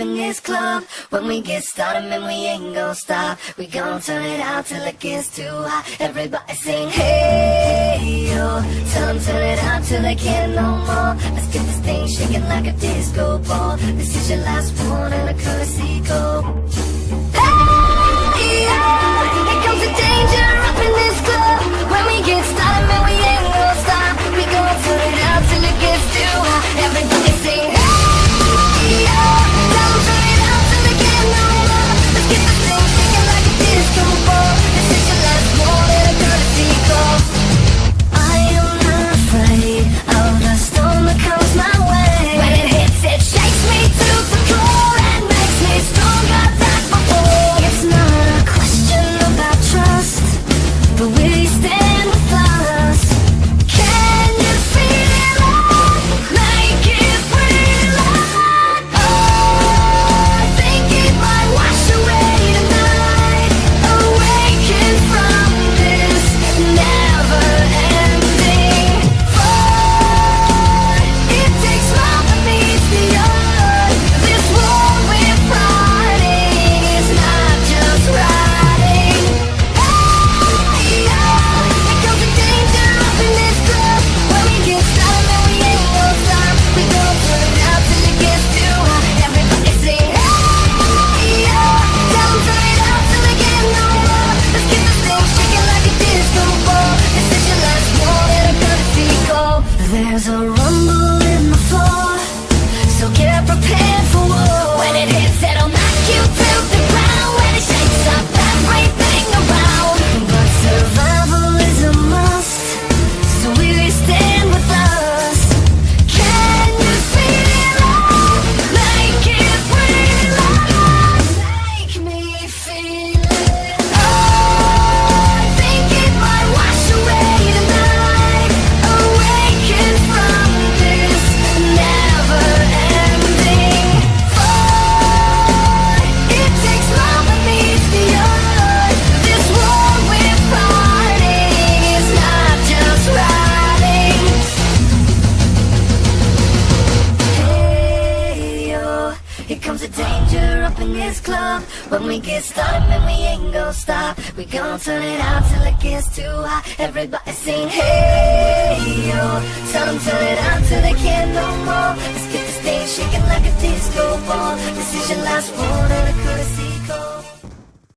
in this club. When we get started, man, we ain't gon' stop. We gon' turn it out till it gets too hot. Everybody sing, hey, yo. Tell them turn it out till they can't no more. Let's get this thing shaking like a disco ball. This is your last one and a courtesy call. Hey, yo. Here comes the danger up in this club. When we get started, man, we ain't gon' stop. We gon' turn it out till it gets too hot. Everybody sing, hey, yo. Tell them turn it out till they can't no more. Let's get this thing shaking like a disco ball. This is your last one and a courtesy call. I am not afraid of the storm that comes my way. When it hits, it shakes me to the core and makes me stronger than before. It's not a question about trust, but will you stand with us? Can you feel it? Make it real. Oh, I think it might wash away tonight. Awaken from this never-ending fight. It takes more than meets the eye. This war we're fighting is not just riding. Hey, yeah. Here comes the danger up in this club. When we get started, man, we ain't gon' stop. We gon' turn it out till it gets too hot. Everybody sing, hey, yeah. Tell them turn it out till they can't no more. Let's get this thing shaking like a disco ball. This is your last one and a courtesy call. There's a rumble in the floor, so get prepared for war. When it hits, it'll knock you to the ground. When it shakes up everything around. But survival is a must, so will you stand with us? Can you feel it? Make it real. Make me feel it. Oh, I think it might wash away tonight. Awaken from this never-ending fight. It takes more than meets the eye. This war we're fighting is not just riding. Hey, yo. Here comes the danger up in this club. When we get started, man, we ain't gon' stop. We gon' turn it out till it gets too hot. Everybody sing, hey, yo. Tell them turn it out till they can't no more. Let's get this thing shaking like a disco ball. This is your last one.